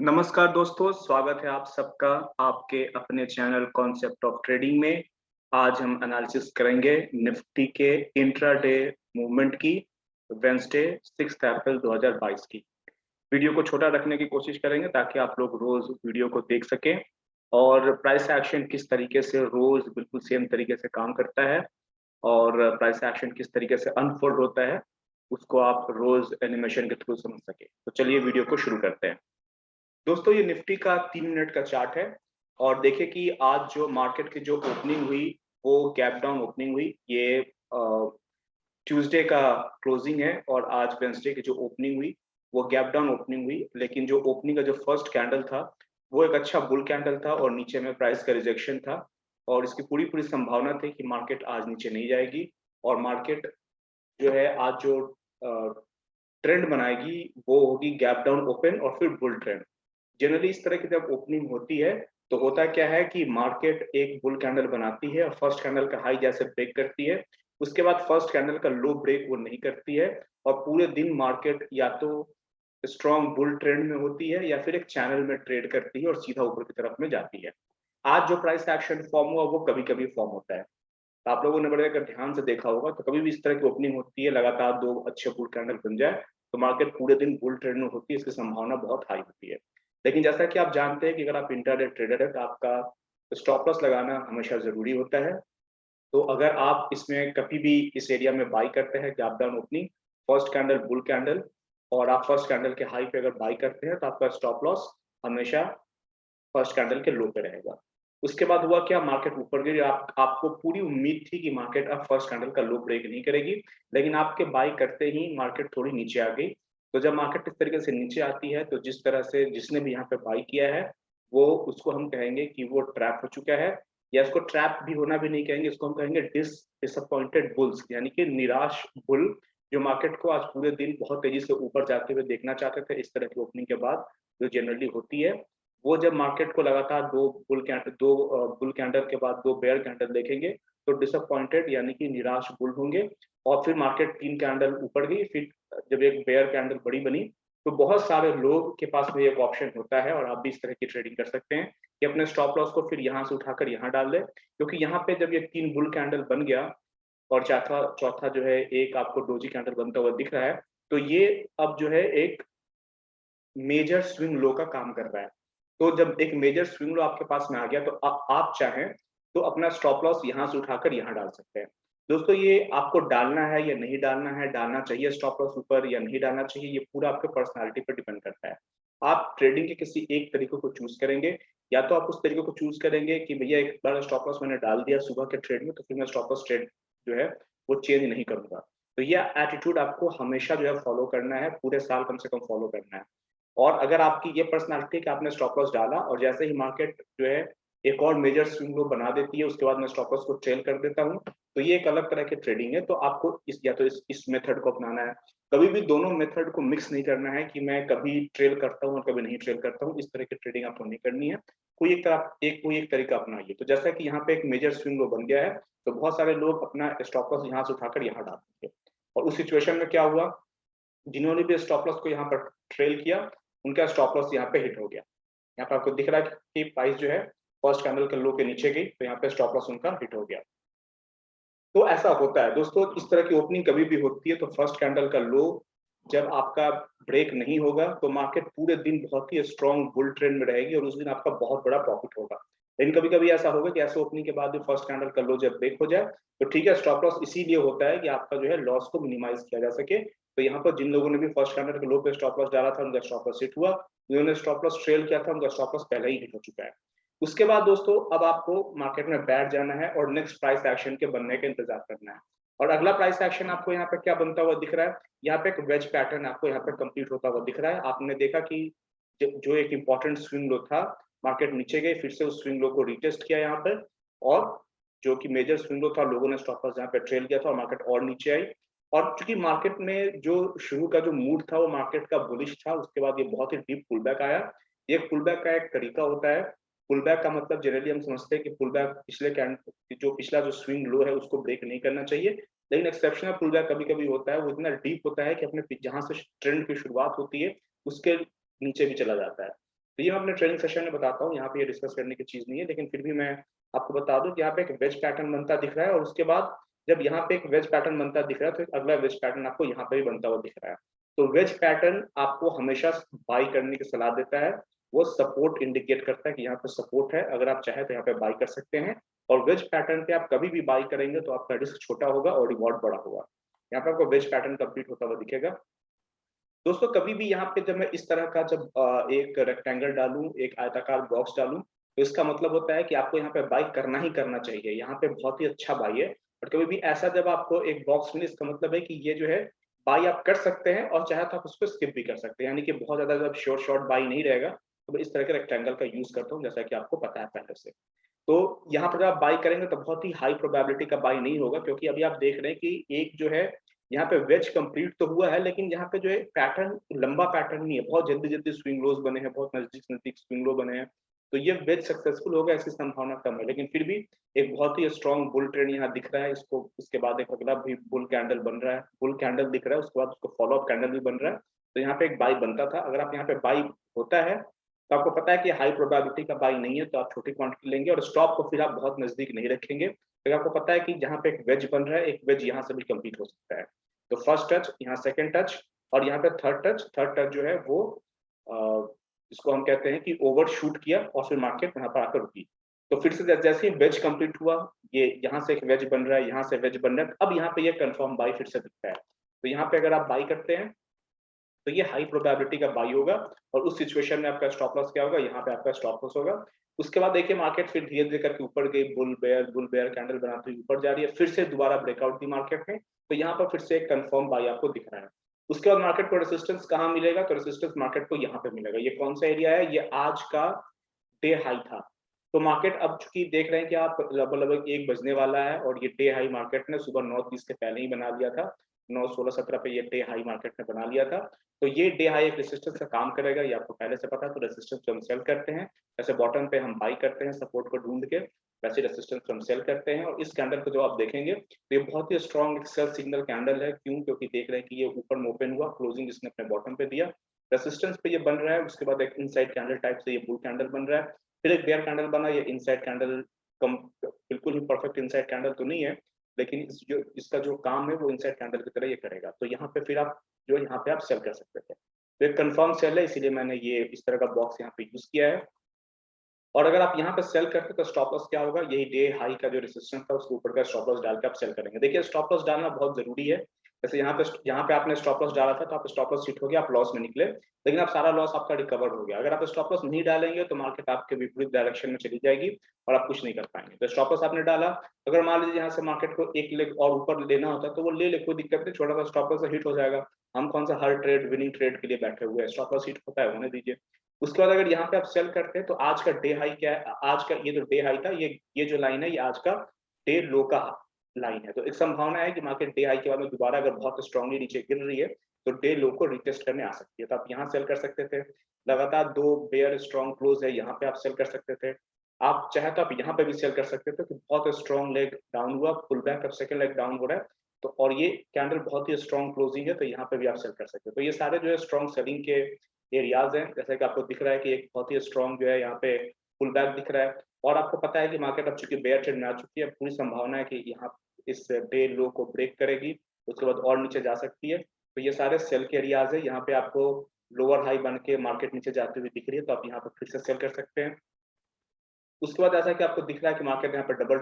नमस्कार दोस्तों, स्वागत है आप सबका आपके अपने चैनल कॉन्सेप्ट ऑफ ट्रेडिंग में। आज हम एनालिसिस करेंगे निफ्टी के इंट्राडे मूवमेंट की वेंसडे 6 अप्रैल 2022 की। वीडियो को छोटा रखने की कोशिश करेंगे ताकि आप लोग रोज वीडियो को देख सकें और प्राइस एक्शन किस तरीके से रोज बिल्कुल सेम तरीके से काम करता है और प्राइस एक्शन किस तरीके से अनफोल्ड होता है उसको आप रोज एनिमेशन के थ्रू समझ सके। तो चलिए वीडियो को शुरू करते हैं। दोस्तों, ये निफ्टी का 3 मिनट का चार्ट है और देखिए कि आज जो मार्केट की जो ओपनिंग हुई वो गैप डाउन ओपनिंग हुई। ये ट्यूसडे का क्लोजिंग है और आज वेंसडे की जो ओपनिंग हुई वो गैप डाउन ओपनिंग हुई। लेकिन जो ओपनिंग का जो फर्स्ट कैंडल था वो एक अच्छा बुल कैंडल था और नीचे में प्राइस का रिजेक्शन था और इसकी पूरी पूरी संभावना थी कि मार्केट आज नीचे नहीं जाएगी और मार्केट जो है आज जो ट्रेंड बनाएगी वो होगी गैप डाउन ओपन और फिर बुल ट्रेंड। जनरली इस तरह की जब ओपनिंग होती है तो होता क्या है कि मार्केट एक बुल कैंडल बनाती है और फर्स्ट कैंडल का हाई जैसे ब्रेक करती है, उसके बाद फर्स्ट कैंडल का लो ब्रेक वो नहीं करती है और पूरे दिन मार्केट या तो स्ट्रॉन्ग बुल ट्रेंड में होती है या फिर एक चैनल में ट्रेड करती है और सीधा ऊपर की तरफ में जाती है। आज जो प्राइस एक्शन फॉर्म हुआ वो कभी कभी फॉर्म होता है। तो आप लोगों ने बड़े अगर ध्यान से देखा होगा तो कभी भी इस तरह की ओपनिंग होती है, लगातार दो अच्छे बुल कैंडल बन जाए तो मार्केट पूरे दिन बुल ट्रेंड में होती है, इसकी संभावना बहुत हाई होती है। लेकिन जैसा कि आप जानते हैं कि अगर आप इंट्राडे ट्रेडर है तो आपका स्टॉप लॉस लगाना हमेशा जरूरी होता है। तो अगर आप इसमें कभी भी इस एरिया में बाई करते हैं gap down opening, first candle bull candle और आप फर्स्ट कैंडल के हाई पे अगर बाई करते हैं तो आपका स्टॉप लॉस हमेशा फर्स्ट कैंडल के लो पे रहेगा। उसके बाद हुआ क्या, मार्केट ऊपर गई। आपको पूरी उम्मीद थी कि मार्केट अब फर्स्ट कैंडल का लो ब्रेक नहीं करेगी, लेकिन आपके बाई करते ही मार्केट थोड़ी नीचे आ गई। तो जब मार्केट इस तरीके से नीचे आती है तो जिस तरह से जिसने भी यहाँ पे बाई किया है वो उसको हम कहेंगे कि वो ट्रैप हो चुका है, या इसको ट्रैप भी होना भी नहीं कहेंगे, इसको हम कहेंगे डिसअपॉइंटेड बुल्स, यानी कि निराश बुल जो मार्केट को आज पूरे दिन बहुत तेजी से ऊपर जाते हुए देखना चाहते थे इस तरह की ओपनिंग के बाद जो जनरली होती है। वो जब मार्केट को लगातार दो बुल कैंडल के बाद दो बेयर कैंडल देखेंगे तो डिसअपॉइंटेड यानी कि निराश बुल होंगे और फिर मार्केट 3 कैंडल ऊपर गई। फिर जब एक बेयर कैंडल बड़ी बनी तो बहुत सारे लोग के पास में एक ऑप्शन होता है और आप भी इस तरह की ट्रेडिंग कर सकते हैं कि अपने स्टॉप लॉस को फिर यहाँ से उठाकर यहाँ डाल दें, क्योंकि यहाँ पे जब ये 3 बुल कैंडल बन गया और चौथा चौथा जो है एक आपको डोजी कैंडल बनता हुआ दिख रहा है, तो ये अब जो है एक मेजर स्विंग लो का काम कर रहा है। तो जब एक मेजर स्विंग लो आपके पास में आ गया तो आप चाहें तो अपना स्टॉप लॉस यहाँ से उठाकर यहाँ डाल सकते हैं। दोस्तों, ये आपको डालना है या नहीं डालना है, डालना चाहिए स्टॉप लॉस ऊपर या नहीं डालना चाहिए, ये पूरा आपके पर्सनालिटी पर डिपेंड करता है। आप ट्रेडिंग के किसी एक तरीके को चूज करेंगे, या तो आप उस तरीके को चूज करेंगे कि भैया एक बार स्टॉप लॉस मैंने डाल दिया सुबह के ट्रेड में तो फिर मैं स्टॉप लॉस ट्रेड जो है वो चेंज नहीं करूंगा। तो ये एटीट्यूड आपको हमेशा जो है फॉलो करना है, पूरे साल कम से कम फॉलो करना है। और अगर आपकी ये पर्सनालिटी कि आपने स्टॉप लॉस डाला और जैसे ही मार्केट जो है एक और मेजर स्विंग लो बना देती है उसके बाद मैं स्टॉप लॉस को ट्रेल कर देता हूँ, तो ये एक अलग तरह की ट्रेडिंग है। तो आपको इस या तो इस मेथड को अपनाना है। कभी भी दोनों मेथड को मिक्स नहीं करना है कि मैं कभी ट्रेल करता हूँ और कभी नहीं ट्रेल करता हूँ, इस तरह की ट्रेडिंग आपको नहीं करनी है। कोई एक तरीका अपनाइए। तो जैसा कि यहाँ पे एक मेजर स्विंग लो बन गया है तो बहुत सारे लोग अपना स्टॉप लॉस यहाँ से उठाकर यहाँ डाल देंगे और उस सिचुएशन में क्या हुआ, जिन्होंने भी स्टॉप लॉस को यहाँ पर ट्रेल किया उनका स्टॉप लॉस यहाँ पे हिट हो गया। यहाँ पे आपको दिख रहा है कि प्राइस जो है फर्स्ट कैंडल के लो के नीचे गई तो यहाँ पे स्टॉप लॉस उनका हिट हो गया। तो ऐसा होता है दोस्तों, इस तरह की ओपनिंग कभी भी होती है तो फर्स्ट कैंडल का लो जब आपका ब्रेक नहीं होगा तो मार्केट पूरे दिन बहुत ही स्ट्रॉन्ग बुल ट्रेंड में रहेगी और उस दिन आपका बहुत बड़ा प्रॉफिट होगा। लेकिन कभी कभी ऐसा होगा कि ऐसे ओपनिंग के बाद भी फर्स्ट कैंडल का लो जब ब्रेक हो जाए तो ठीक है, स्टॉप लॉस इसीलिए होता है कि आपका जो है लॉस को मिनिमाइज किया जा सके। तो यहाँ पर जिन लोगों ने भी फर्स्ट कैंडल के लो पे स्टॉप लॉस डाला था उनका स्टॉप लॉस हिट हुआ, जिन्होंने स्टॉप लॉस ट्रेल किया था उनका स्टॉप लॉस पहले ही हिट हो चुका है। उसके बाद दोस्तों अब आपको मार्केट में बैठ जाना है और नेक्स्ट प्राइस एक्शन के बनने का इंतजार करना है। और अगला प्राइस एक्शन आपको यहाँ पे क्या बनता हुआ दिख रहा है, यहाँ पे एक वेज पैटर्न आपको यहाँ पे कंप्लीट होता हुआ दिख रहा है। आपने देखा कि जो एक इंपॉर्टेंट स्विंग लो था, मार्केट नीचे गई फिर से उस स्विंग लो को रिटेस्ट किया यहाँ पर, और जो कि मेजर स्विंग लो था लोगों ने स्टॉप लॉस यहाँ पे ट्रेल किया था और मार्केट और नीचे आई। और चूंकि मार्केट में जो शुरू का जो मूड था वो मार्केट का बुलिश था, उसके बाद ये बहुत ही डीप पुल बैक आया। ये पुल बैक का एक तरीका होता है। पुल बैक का मतलब जनरली हम समझते हैं कि पुल बैक पिछला जो स्विंग लो है उसको ब्रेक नहीं करना चाहिए, लेकिन एक्सेप्शनल पुल बैक कभी कभी होता है, वो इतना डीप होता है कि अपने जहां से ट्रेंड की शुरुआत होती है उसके नीचे भी चला जाता है। तो ये मैं अपने ट्रेनिंग सेशन में बताता हूँ, यहाँ पे ये डिस्कस करने की चीज नहीं है, लेकिन फिर भी मैं आपको बता दूं कि यहाँ पे एक वेज पैटर्न बनता दिख रहा है, और उसके बाद जब यहाँ पे एक वेज पैटर्न बनता दिख रहा है तो एक अगला वेज पैटर्न आपको यहाँ पे भी बनता हुआ दिख रहा है। तो वेज पैटर्न आपको हमेशा बाई करने की सलाह देता है, वो सपोर्ट इंडिकेट करता है कि यहाँ पे सपोर्ट है, अगर आप चाहे तो यहाँ पे बाई कर सकते हैं। और वेज पैटर्न पे आप कभी भी बाई करेंगे तो आपका रिस्क छोटा होगा और रिवॉर्ड बड़ा होगा। यहाँ पे आपको वेज पैटर्न कंप्लीट होता हुआ दिखेगा। दोस्तों कभी भी यहाँ पे जब मैं इस तरह का जब एक रेक्टेंगल डालूं, एक आयताकार बॉक्स डालूं, तो इसका मतलब होता है कि आपको यहाँ पे बाई करना ही करना चाहिए, यहाँ पे बहुत ही अच्छा बाई है। और कभी भी ऐसा जब आपको एक बॉक्स मिले, इसका मतलब है कि ये जो है बाई आप कर सकते हैं, और चाहे तो आप उसको स्किप भी कर सकते हैं, यानी कि बहुत ज्यादा जब शॉर्ट बाई नहीं रहेगा तो मैं इस तरह के रेक्टेंगल का यूज करता हूँ, जैसा कि आपको पता है पहले से। तो यहाँ पर जब आप बाई करेंगे तो बहुत ही हाई प्रोबेबिलिटी का बाई नहीं होगा, क्योंकि अभी आप देख रहे हैं कि एक जो है यहाँ पे वेज कंप्लीट तो हुआ है, लेकिन यहाँ पे जो है पैटर्न लंबा पैटर्न नहीं है, बहुत जल्दी जल्दी स्विंग लोज बने हैं, बहुत नजदीक नजदीक स्विंग लो बने हैं। तो ये वेज सक्सेसफुल होगा ऐसी संभावना कम है, लेकिन फिर भी एक बहुत ही स्ट्रॉन्ग बुल ट्रेंड यहाँ दिख रहा है इसको। इसके बाद एक अगला भी बुल कैंडल बन रहा है, बुल कैंडल दिख रहा है, उसके बाद उसको फॉलो अप कैंडल भी बन रहा है। तो यहाँ पे एक बाई बनता था, अगर आप यहाँ पे बाई होता है तो आपको पता है कि हाई प्रोबेबिलिटी का बाई नहीं है, तो आप छोटी क्वांटिटी लेंगे और स्टॉप को फिर आप बहुत नजदीक नहीं रखेंगे, तो आपको पता है कि जहाँ पे एक वेज बन रहा है, एक वेज यहाँ से भी कंप्लीट हो सकता है। तो फर्स्ट टच, यहाँ सेकंड टच, और यहाँ पे थर्ड टच जो है वो इसको हम कहते हैं कि ओवर शूट किया और फिर मार्केट यहाँ पर आकर रुकी। तो फिर से जैसे ही वेज कंप्लीट हुआ, ये यहाँ से एक वेज बन रहा है, यहाँ से वेज बन रहा है, अब यहाँ पे ये कंफर्म बाई फिर से दिखता है। तो यहाँ पे अगर आप बाई करते हैं तो ये हाई प्रोबेबिलिटी का बाई होगा, और उस सिचुएशन में आपका स्टॉप लॉस क्या होगा, यहाँ पे आपका स्टॉप लॉस होगा। उसके बाद देखिए मार्केट फिर धीरे धीरे करके ऊपर गई, बुल बेयर कैंडल बनाते हुए ऊपर जा रही है, फिर से दोबारा ब्रेकआउट दी मार्केट में, तो यहाँ पर फिर से एक कंफर्म बाई आपको दिख रहा है। उसके बाद मार्केट को रेसिस्टेंस कहाँ मिलेगा, तो रेसिस्टेंस मार्केट को यहाँ पे मिलेगा। ये कौन सा एरिया है, ये आज का डे हाई था। तो मार्केट अब चूंकि देख रहे हैं कि आप लगभग 1 बजने वाला है, और ये डे हाई मार्केट ने सुबह 9:30 के पहले ही बना लिया था, 9:16-17 पे ये डे हाई मार्केट ने बना लिया था। तो ये डे हाई एक रेसिस्टेंस का काम करेगा, ये आपको पहले से पता है। तो रेसिस्टेंस को हम सेल करते हैं, जैसे बॉटम पे हम बाई करते हैं सपोर्ट को ढूंढ के, वैसे रेसिस्टेंस को हम सेल करते हैं। और इस कैंडल को जो आप देखेंगे तो ये बहुत ही स्ट्रॉन्ग सेल सिग्नल कैंडल है। क्यों? क्योंकि देख रहे हैं कि ये ऊपर में ओपन हुआ, क्लोजिंग इसने अपने बॉटम पे दिया, रेसिस्टेंस पे ये बन रहा है, उसके बाद एक इनसाइड कैंडल टाइप से ये बुल कैंडल बन रहा है, फिर एक बेयर कैंडल बना, ये इनसाइड कैंडल कम बिल्कुल ही परफेक्ट इनसाइड कैंडल तो नहीं है, लेकिन इसका जो काम है वो इनसाइड कैंडल की तरह ये करेगा। तो यहाँ पे फिर आप जो यहाँ पे आप सेल कर सकते थे। तो एक कंफर्म सेल है, इसीलिए मैंने ये इस तरह का बॉक्स यहाँ पे यूज किया है। और अगर आप यहाँ पे सेल करते तो स्टॉप लॉस क्या होगा, यही डे हाई का जो रेजिस्टेंस था उसके ऊपर का स्टॉप लॉस डाल के आप सेल करेंगे। देखिए स्टॉप लॉस डालना बहुत जरूरी है। जैसे यहाँ पे आपने स्टॉप लॉस डाला था तो आप स्टॉप लॉस हिट हो गया, आप लॉस में निकले, लेकिन आप सारा लॉस आपका रिकवर हो गया। अगर आप स्टॉप लॉस नहीं डालेंगे तो मार्केट आपके विपरीत डायरेक्शन में चली जाएगी और आप कुछ नहीं कर पाएंगे। तो स्टॉप लॉस आपने डाला, अगर मान लीजिए यहाँ से मार्केट को एक लेग और ऊपर लेना होता तो वो ले ले, कोई दिक्कत नहीं, छोटा सा स्टॉप लॉस हिट हो जाएगा। हम कौन सा हर ट्रेड विनिंग ट्रेड के लिए बैठे हुए हैं, स्टॉप लॉस हिट होता है होने दीजिए। उसके बाद अगर यहाँ पे आप सेल करते हैं तो आज का डे हाई क्या है, आज का ये जो डे हाई था, ये जो लाइन है ये आज का डे लो का लाइन है। तो एक संभावना है कि मार्केट डे हाई के बाद में दोबारा अगर बहुत स्ट्रांगली नीचे गिर रही है तो डे लो को रिटेस्ट करने आ सकती है। तो आप यहाँ सेल कर सकते थे, लगातार 2 बेयर स्ट्रॉन्ग क्लोज है, यहाँ पे आप सेल कर सकते थे। आप चाहे तो आप यहाँ पे भी सेल कर सकते थे कि बहुत स्ट्रॉन्ग लेग डाउन हुआ, पुल बैक, अब सेकंड लेग डाउन हो रहा है, तो और ये कैंडल बहुत ही स्ट्रॉन्ग क्लोजिंग है, तो यहाँ पे भी आप सेल कर सकते हो। तो ये सारे जो है स्ट्रॉन्ग सेलिंग के एरियाज हैं। जैसे कि आपको दिख रहा है कि एक बहुत ही स्ट्रॉन्ग जो है यहाँ पे पुल बैक दिख रहा है, और आपको पता है कि मार्केट अब चूंकि बेयर ट्रेंड में आ चुकी है, पूरी संभावना है कि यहाँ इस डे लो को ब्रेक करेगी, उसके बाद और नीचे जा सकती है। तो ये सारे सेल के एरियाज है। यहाँ पे आपको लोअर हाई बन के मार्केट नीचे जाती हुई दिख रही है, तो आप यहाँ पे फिर से सेल कर सकते हैं। उसके बाद ऐसा कि आपको दिख रहा है कि मार्केट यहाँ पर डबल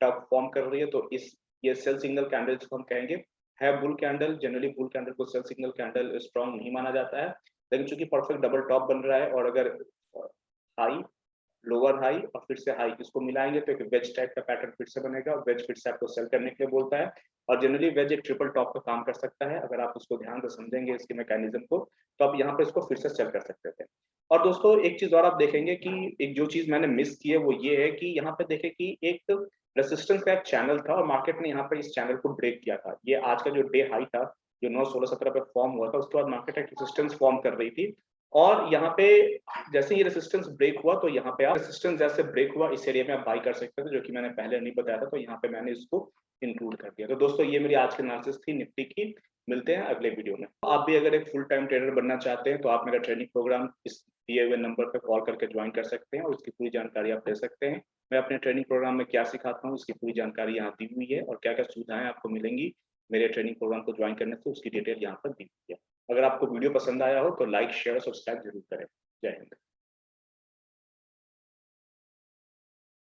टॉप फॉर्म कर रही है, तो इस ये सेल सिग्नल कैंडल जिसको हम कहेंगे है bull candle. Generally bull candle को सेल सिग्नल कैंडल स्ट्रॉन्ग नहीं माना जाता है, लेकिन चूंकि परफेक्ट डबल टॉप बन रहा है, और अगर हाई लोअर हाई और फिर से हाई इसको मिलाएंगे तो एक वेज टाइप का पैटर्न फिर से बनेगा, और वेज फिर से आपको सेल करने के लिए बोलता है। और जनरली वेज एक ट्रिपल टॉप का काम कर सकता है, अगर आप उसको ध्यान से समझेंगे इसके मैकेनिज्म को, तो आप यहाँ पे इसको फिर से सेल कर सकते थे। और दोस्तों एक चीज और आप देखेंगे कि एक जो चीज मैंने मिस की है वो ये है कि यहाँ पे देखे कि एक रेसिस्टेंस का एक चैनल था, और मार्केट ने यहाँ पे इस चैनल को ब्रेक किया था। ये आज का जो डे हाई था जो 9/16/17 पे फॉर्म हुआ था, उसके बाद मार्केट एक रेसिस्टेंस फॉर्म कर रही थी, और यहाँ पे जैसे ये रेसिस्टेंस ब्रेक हुआ तो यहाँ पे आप रेसिस्टेंस जैसे ब्रेक हुआ इस एरिया में आप बाई कर सकते थे, जो कि मैंने पहले नहीं बताया था, तो यहाँ पे मैंने इसको इंक्लूड कर दिया। तो दोस्तों ये मेरी आज की एनालिसिस थी निफ्टी की। मिलते हैं अगले वीडियो में। आप भी अगर एक फुल टाइम ट्रेडर बनना चाहते हैं तो आप मेरा ट्रेनिंग प्रोग्राम इस दिए हुए नंबर पर कॉल करके ज्वाइन कर सकते हैं और उसकी पूरी जानकारी आप ले सकते हैं। मैं अपने ट्रेनिंग प्रोग्राम में क्या सिखाता हूँ उसकी पूरी जानकारी यहाँ दी हुई है और क्या-क्या सुविधाएं आपको मिलेंगी मेरे ट्रेनिंग प्रोग्राम को ज्वाइन करने से उसकी डिटेल यहाँ पर दी हुई है। अगर आपको वीडियो पसंद आया हो तो लाइक, शेयर और सब्सक्राइब जरूर करें।